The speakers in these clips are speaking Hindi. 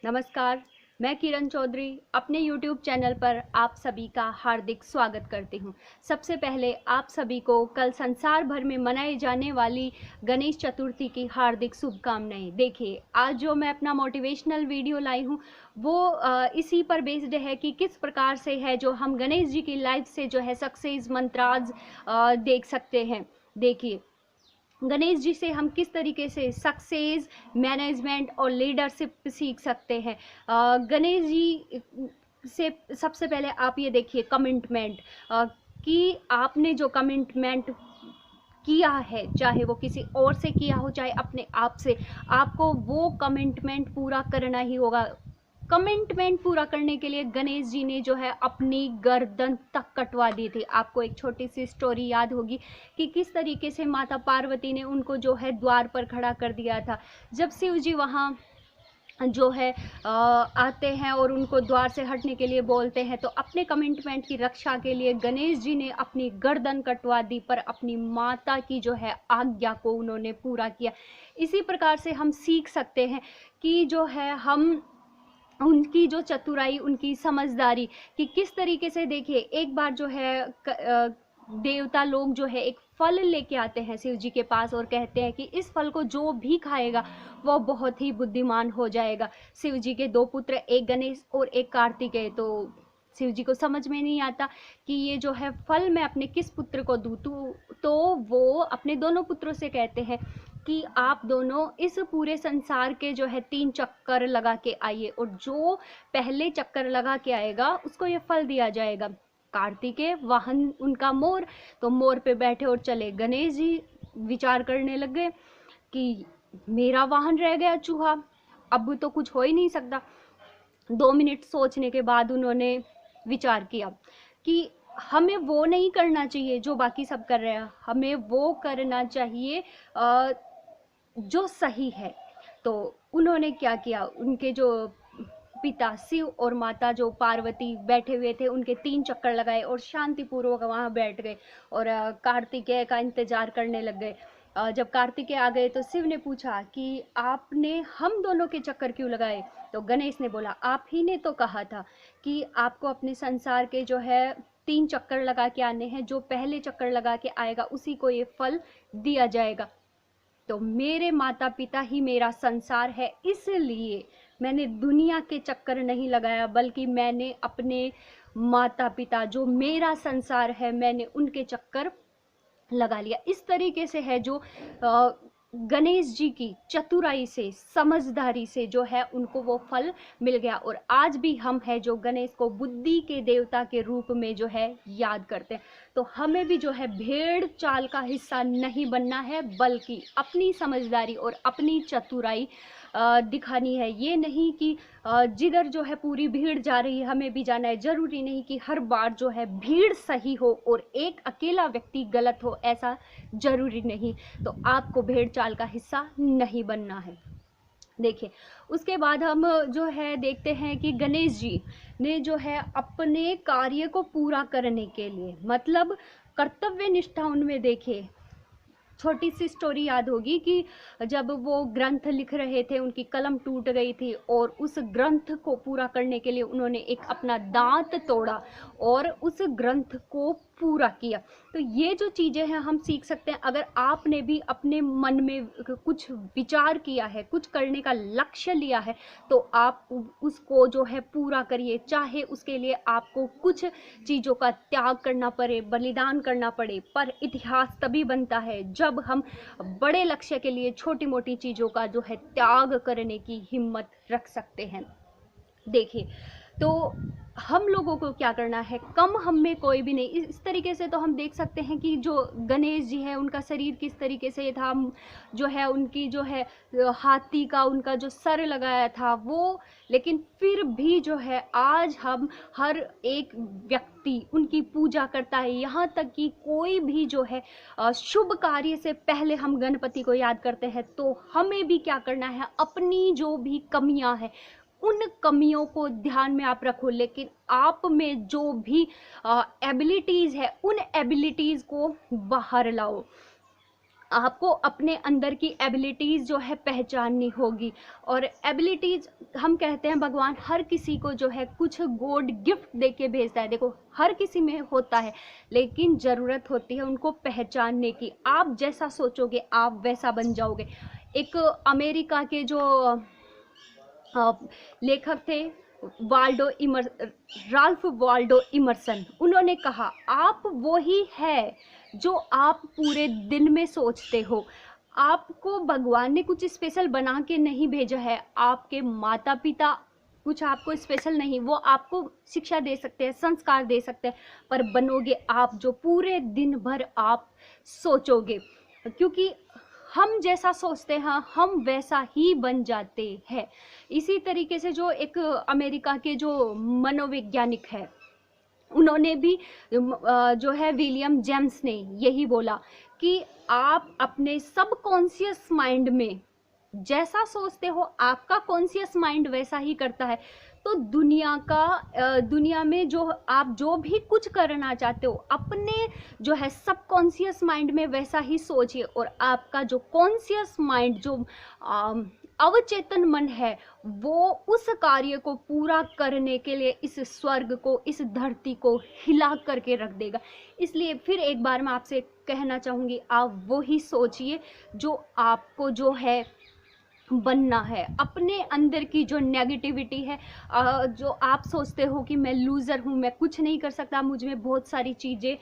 नमस्कार, मैं किरण चौधरी अपने YouTube चैनल पर आप सभी का हार्दिक स्वागत करती हूँ। सबसे पहले आप सभी को कल संसार भर में मनाई जाने वाली गणेश चतुर्थी की हार्दिक शुभकामनाएं। देखिए, आज जो मैं अपना मोटिवेशनल वीडियो लाई हूँ वो इसी पर बेस्ड है कि किस प्रकार से है जो हम गणेश जी की लाइफ से जो है सक्सेस मंत्राज देख सकते हैं। देखिए, गणेश जी से हम किस तरीके से सक्सेस मैनेजमेंट और लीडरशिप सीख सकते हैं। गणेश जी से सबसे पहले आप ये देखिए कमिटमेंट, कि आपने जो कमिटमेंट किया है, चाहे वो किसी और से किया हो चाहे अपने आप से, आपको वो कमिटमेंट पूरा करना ही होगा। कमिटमेंट पूरा करने के लिए गणेश जी ने जो है अपनी गर्दन तक कटवा दी थी। आपको एक छोटी सी स्टोरी याद होगी कि किस तरीके से माता पार्वती ने उनको जो है द्वार पर खड़ा कर दिया था। जब शिव जी वहाँ जो है आते हैं और उनको द्वार से हटने के लिए बोलते हैं, तो अपने कमिटमेंट की रक्षा के लिए गणेश जी ने अपनी गर्दन कटवा दी, पर अपनी माता की जो है आज्ञा को उन्होंने पूरा किया। इसी प्रकार से हम सीख सकते हैं कि जो है हम उनकी जो चतुराई, उनकी समझदारी कि किस तरीके से, देखिए एक बार जो है देवता लोग जो है एक फल लेके आते हैं शिव जी के पास और कहते हैं कि इस फल को जो भी खाएगा वो बहुत ही बुद्धिमान हो जाएगा। शिव जी के दो पुत्र, एक गणेश और एक कार्तिकेय, तो शिव जी को समझ में नहीं आता कि ये जो है फल मैं अपने किस पुत्र को दूँ। तो वो अपने दोनों पुत्रों से कहते हैं कि आप दोनों इस पूरे संसार के जो है 3 चक्कर लगा के आइए, और जो पहले चक्कर लगा के आएगा उसको ये फल दिया जाएगा। कार्तिकेय वाहन उनका मोर, तो मोर पे बैठे और चले। गणेश जी विचार करने लगे कि मेरा वाहन रह गया चूहा, अब तो कुछ हो ही नहीं सकता। 2 मिनट सोचने के बाद उन्होंने विचार किया कि हमें वो नहीं करना चाहिए जो बाकी सब कर रहे हैं, हमें वो करना चाहिए जो सही है। तो उन्होंने क्या किया, उनके जो पिता शिव और माता जो पार्वती बैठे हुए थे उनके 3 चक्कर लगाए और शांतिपूर्वक वहाँ बैठ गए और कार्तिकेय का इंतजार करने लग गए। जब कार्तिकेय आ गए तो शिव ने पूछा कि आपने हम दोनों के चक्कर क्यों लगाए। तो गणेश ने बोला, आप ही ने तो कहा था कि आपको अपने संसार के जो है 3 चक्कर लगा के आने हैं, जो पहले चक्कर लगा के आएगा उसी को ये फल दिया जाएगा। तो मेरे माता पिता ही मेरा संसार है, इसलिए मैंने दुनिया के चक्कर नहीं लगाया, बल्कि मैंने अपने माता पिता जो मेरा संसार है मैंने उनके चक्कर लगा लिया। इस तरीके से है जो गणेश जी की चतुराई से, समझदारी से जो है उनको वो फल मिल गया। और आज भी हम है जो गणेश को बुद्धि के देवता के रूप में जो है याद करते हैं। तो हमें भी जो है भेड़ चाल का हिस्सा नहीं बनना है, बल्कि अपनी समझदारी और अपनी चतुराई दिखानी है। ये नहीं कि जिधर जो है पूरी भीड़ जा रही है हमें भी जाना है। जरूरी नहीं कि हर बार जो है भीड़ सही हो और एक अकेला व्यक्ति गलत हो, ऐसा जरूरी नहीं। तो आपको भेड़ चाल का हिस्सा नहीं बनना है। देखिए, उसके बाद हम जो है देखते हैं कि गणेश जी ने जो है अपने कार्य को पूरा करने के लिए, मतलब कर्तव्य निष्ठा उनमें, देखिए छोटी सी स्टोरी याद होगी कि जब वो ग्रंथ लिख रहे थे उनकी कलम टूट गई थी और उस ग्रंथ को पूरा करने के लिए उन्होंने एक अपना दांत तोड़ा और उस ग्रंथ को पूरा किया। तो ये जो चीज़ें हैं हम सीख सकते हैं। अगर आपने भी अपने मन में कुछ विचार किया है, कुछ करने का लक्ष्य लिया है, तो आप उसको जो है पूरा करिए, चाहे उसके लिए आपको कुछ चीज़ों का त्याग करना पड़े, बलिदान करना पड़े। पर इतिहास तभी बनता है जब हम बड़े लक्ष्य के लिए छोटी मोटी चीज़ों का जो है त्याग करने की हिम्मत रख सकते हैं। देखिए, तो हम लोगों को क्या करना है, कम हम में कोई भी नहीं। इस तरीके से तो हम देख सकते हैं कि जो गणेश जी है उनका शरीर किस तरीके से था, जो है उनकी जो है हाथी का उनका जो सर लगाया था वो, लेकिन फिर भी जो है आज हम हर एक व्यक्ति उनकी पूजा करता है। यहाँ तक कि कोई भी जो है शुभ कार्य से पहले हम गणपति को याद करते हैं। तो हमें भी क्या करना है, अपनी जो भी कमियां हैं उन कमियों को ध्यान में आप रखो, लेकिन आप में जो भी एबिलिटीज़ है उन एबिलिटीज़ को बाहर लाओ। आपको अपने अंदर की एबिलिटीज़ जो है पहचाननी होगी। और एबिलिटीज़, हम कहते हैं भगवान हर किसी को जो है कुछ गॉड गिफ्ट दे के भेजता है। देखो हर किसी में होता है, लेकिन ज़रूरत होती है उनको पहचानने की। आप जैसा सोचोगे आप वैसा बन जाओगे। एक अमेरिका के जो लेखक थे वाल्डो इमर राल्फ वाल्डो इमर्सन, उन्होंने कहा आप वो ही है जो आप पूरे दिन में सोचते हो। आपको भगवान ने कुछ स्पेशल बना के नहीं भेजा है। आपके माता पिता कुछ आपको स्पेशल नहीं, वो आपको शिक्षा दे सकते हैं, संस्कार दे सकते हैं, पर बनोगे आप जो पूरे दिन भर आप सोचोगे। क्योंकि हम जैसा सोचते हैं हम वैसा ही बन जाते हैं। इसी तरीके से जो एक अमेरिका के जो मनोवैज्ञानिक है, उन्होंने भी जो है विलियम जेम्स ने यही बोला कि आप अपने सबकॉन्शियस माइंड में जैसा सोचते हो आपका कॉन्शियस माइंड वैसा ही करता है। तो दुनिया में जो आप जो भी कुछ करना चाहते हो अपने जो है सबकॉन्शियस माइंड में वैसा ही सोचिए, और आपका जो कॉन्शियस माइंड जो अवचेतन मन है वो उस कार्य को पूरा करने के लिए इस स्वर्ग को, इस धरती को हिला करके रख देगा। इसलिए फिर एक बार मैं आपसे कहना चाहूँगी, आप वो ही सोचिए जो आपको जो है बनना है। अपने अंदर की जो नेगेटिविटी है, जो आप सोचते हो कि मैं लूज़र हूँ, मैं कुछ नहीं कर सकता, मुझ में बहुत सारी चीज़ें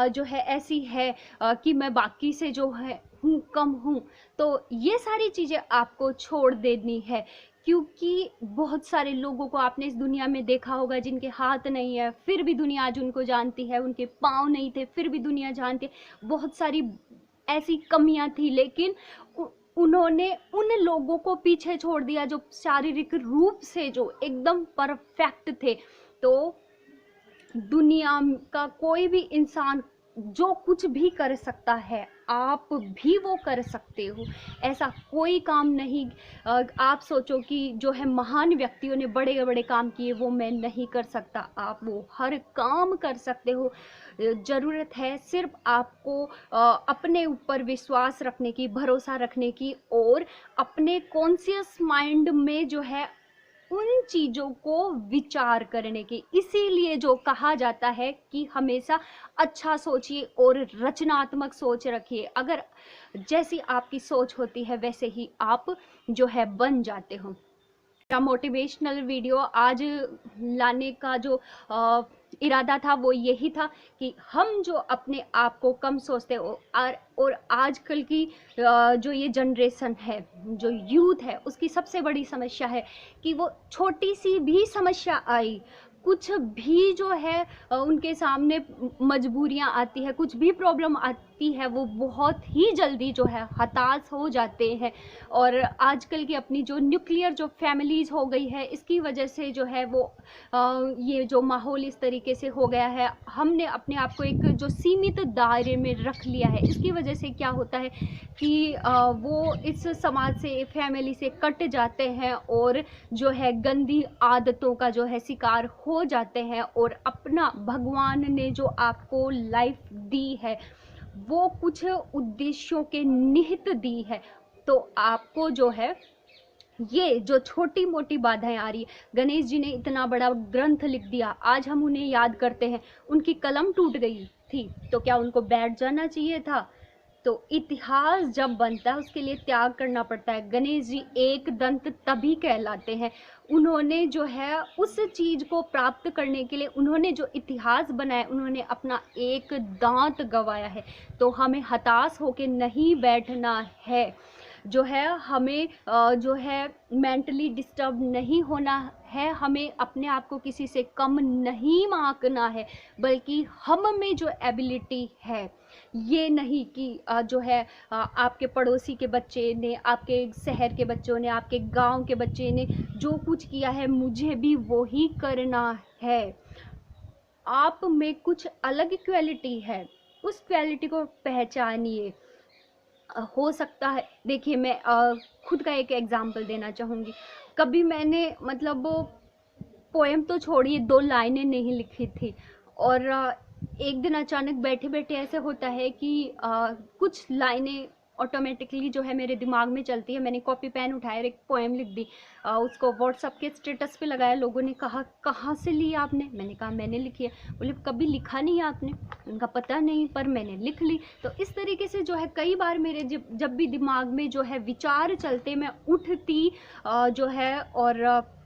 जो है ऐसी है कि मैं बाकी से जो है हूँ कम हूँ, तो ये सारी चीज़ें आपको छोड़ देनी है। क्योंकि बहुत सारे लोगों को आपने इस दुनिया में देखा होगा जिनके हाथ नहीं है फिर भी दुनिया आज उनको जानती है, उनके पाँव नहीं थे फिर भी दुनिया जानती है। बहुत सारी ऐसी कमियां थी, लेकिन उन्होंने उन लोगों को पीछे छोड़ दिया जो शारीरिक रूप से जो एकदम परफेक्ट थे। तो दुनिया का कोई भी इंसान जो कुछ भी कर सकता है आप भी वो कर सकते हो। ऐसा कोई काम नहीं आप सोचो कि जो है महान व्यक्तियों ने बड़े बड़े काम किए वो मैं नहीं कर सकता, आप वो हर काम कर सकते हो। ज़रूरत है सिर्फ आपको अपने ऊपर विश्वास रखने की, भरोसा रखने की, और अपने कॉन्शियस माइंड में जो है उन चीज़ों को विचार करने की। इसीलिए जो कहा जाता है कि हमेशा अच्छा सोचिए और रचनात्मक सोच रखिए। अगर जैसी आपकी सोच होती है वैसे ही आप जो है बन जाते हो। मेरा मोटिवेशनल वीडियो आज लाने का जो इरादा था वो यही था कि हम जो अपने आप को कम सोचते हो और आजकल की जो ये जनरेशन है, जो यूथ है, उसकी सबसे बड़ी समस्या है कि वो छोटी सी भी समस्या आई, कुछ भी जो है उनके सामने मजबूरियां आती है, कुछ भी प्रॉब्लम आती है, वो बहुत ही जल्दी जो है हताश हो जाते हैं। और आजकल की अपनी जो न्यूक्लियर जो फैमिलीज़ हो गई है, इसकी वजह से जो है वो ये जो माहौल इस तरीके से हो गया है, हमने अपने आप को एक जो सीमित दायरे में रख लिया है। इसकी वजह से क्या होता है कि वो इस समाज से, फैमिली से कट जाते हैं और जो है गंदी आदतों का जो है शिकार हो जाते हैं, और अपना भगवान ने जो आपको लाइफ दी है वो कुछ उद्देश्यों के निहित दी है। तो आपको जो है ये जो छोटी मोटी बाधाएं आ रही है, गणेश जी ने इतना बड़ा ग्रंथ लिख दिया, आज हम उन्हें याद करते हैं, उनकी कलम टूट गई थी तो क्या उनको बैठ जाना चाहिए था? तो इतिहास जब बनता है उसके लिए त्याग करना पड़ता है। गणेश जी एक दंत तभी कहलाते हैं, उन्होंने जो है उस चीज को प्राप्त करने के लिए उन्होंने जो इतिहास बनाया, उन्होंने अपना एक दांत गंवाया है। तो हमें हताश होके नहीं बैठना है, जो है हमें जो है मेंटली डिस्टर्ब नहीं होना है, हमें अपने आप को किसी से कम नहीं आंकना है, बल्कि हम में जो एबिलिटी है ये नहीं कि जो है आपके पड़ोसी के बच्चे ने, आपके शहर के बच्चों ने, आपके गांव के बच्चे ने जो कुछ किया है मुझे भी वो ही करना है। आप में कुछ अलग क्वालिटी है, उस क्वालिटी को पहचानिए। हो सकता है, देखिए मैं खुद का एक एग्जांपल देना चाहूँगी। कभी मैंने मतलब पोएम तो छोड़िए 2 लाइनें नहीं लिखी थी, और एक दिन अचानक बैठे बैठे ऐसे होता है कि कुछ लाइनें ऑटोमेटिकली जो है मेरे दिमाग में चलती है। मैंने कॉपी पेन उठाया, एक पोएम लिख दी, उसको व्हाट्सअप के स्टेटस पे लगाया। लोगों ने कहा कहाँ से ली आपने? मैंने कहा मैंने लिखी है। बोले कभी लिखा नहीं है आपने? उनका पता नहीं, पर मैंने लिख ली। तो इस तरीके से जो है कई बार मेरे जब भी दिमाग में जो है विचार चलते, मैं उठती जो है और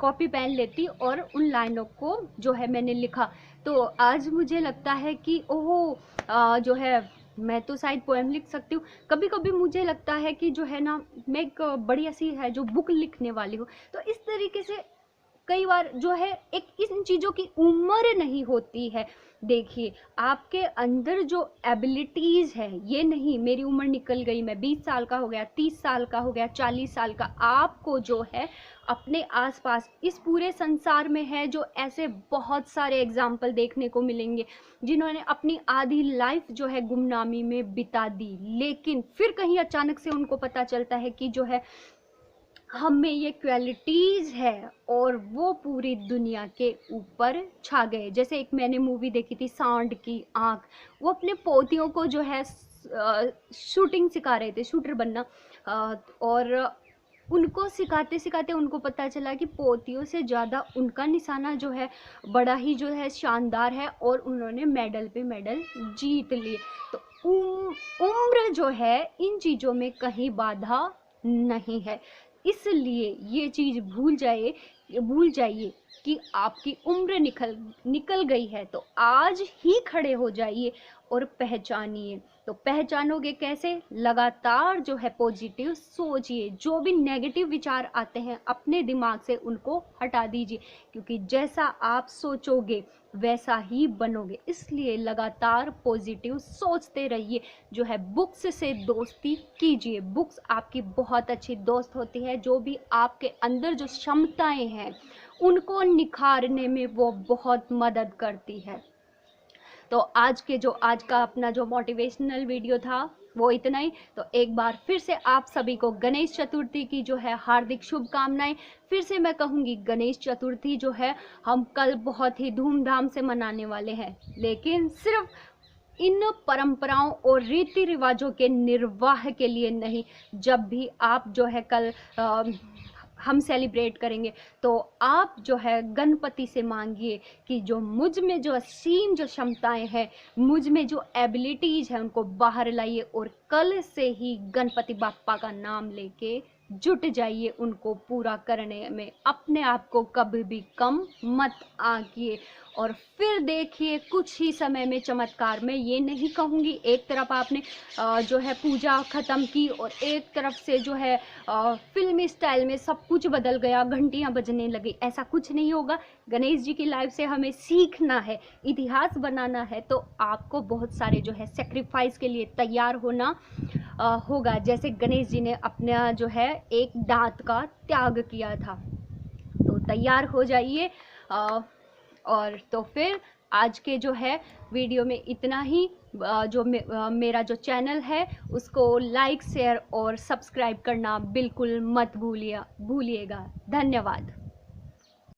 कॉपी पेन लेती और उन लाइनों को जो है मैंने लिखा। तो आज मुझे लगता है कि ओह जो है मैं तो शायद पोएम लिख सकती हूँ। कभी कभी मुझे लगता है कि जो है ना, मैं एक बड़ी ऐसी है जो बुक लिखने वाली हूँ। तो इस तरीके से कई बार जो है एक इन चीज़ों की उम्र नहीं होती है। देखिए आपके अंदर जो एबिलिटीज़ है, ये नहीं मेरी उम्र निकल गई, मैं 20 साल का हो गया, 30 साल का हो गया, 40 साल का। आपको जो है अपने आसपास इस पूरे संसार में है जो ऐसे बहुत सारे एग्जाम्पल देखने को मिलेंगे जिन्होंने अपनी आधी लाइफ जो है गुमनामी में बिता दी, लेकिन फिर कहीं अचानक से उनको पता चलता है कि जो है हम में ये क्वालिटीज़ है और वो पूरी दुनिया के ऊपर छा गए। जैसे एक मैंने मूवी देखी थी सांड की आँख, वो अपने पोतियों को जो है शूटिंग सिखा रहे थे, शूटर बनना, और उनको सिखाते सिखाते उनको पता चला कि पोतियों से ज़्यादा उनका निशाना जो है बड़ा ही जो है शानदार है, और उन्होंने मेडल पे मेडल जीत लिए। तो उम्र जो है इन चीज़ों में कहीं बाधा नहीं है। इसलिए ये चीज़ भूल जाइए कि आपकी उम्र निकल गई है, तो आज ही खड़े हो जाइए और पहचानिए। तो पहचानोगे कैसे? लगातार जो है पॉजिटिव सोचिए, जो भी नेगेटिव विचार आते हैं अपने दिमाग से उनको हटा दीजिए, क्योंकि जैसा आप सोचोगे वैसा ही बनोगे। इसलिए लगातार पॉजिटिव सोचते रहिए। जो है बुक्स से दोस्ती कीजिए, बुक्स आपकी बहुत अच्छी दोस्त होती है। जो भी आपके अंदर जो क्षमताएं हैं उनको निखारने में वो बहुत मदद करती है। तो आज का अपना जो मोटिवेशनल वीडियो था वो इतना ही। तो एक बार फिर से आप सभी को गणेश चतुर्थी की जो है हार्दिक शुभकामनाएं। फिर से मैं कहूँगी, गणेश चतुर्थी जो है हम कल बहुत ही धूमधाम से मनाने वाले हैं, लेकिन सिर्फ इन परंपराओं और रीति रिवाजों के निर्वाह के लिए नहीं। जब भी आप जो है कल हम सेलिब्रेट करेंगे, तो आप जो है गणपति से मांगिए कि जो मुझ में जो असीम जो क्षमताएं हैं, मुझ में जो एबिलिटीज़ हैं, उनको बाहर लाइए और कल से ही गणपति बाप्पा का नाम लेके जुट जाइए उनको पूरा करने में। अपने आप को कभी भी कम मत आंकिए, और फिर देखिए कुछ ही समय में चमत्कार। मैं ये नहीं कहूँगी एक तरफ आपने जो है पूजा ख़त्म की और एक तरफ से जो है फिल्मी स्टाइल में सब कुछ बदल गया, घंटियाँ बजने लगी। ऐसा कुछ नहीं होगा। गणेश जी की लाइफ से हमें सीखना है, इतिहास बनाना है, तो आपको बहुत सारे जो है सेक्रीफाइस के लिए तैयार होना होगा। जैसे गणेश जी ने अपना जो है एक दांत का त्याग किया था। तो तैयार हो जाइए। और तो फिर आज के जो है वीडियो में इतना ही। जो मेरा जो चैनल है उसको लाइक, शेयर और सब्सक्राइब करना बिल्कुल मत भूलिएगा। धन्यवाद।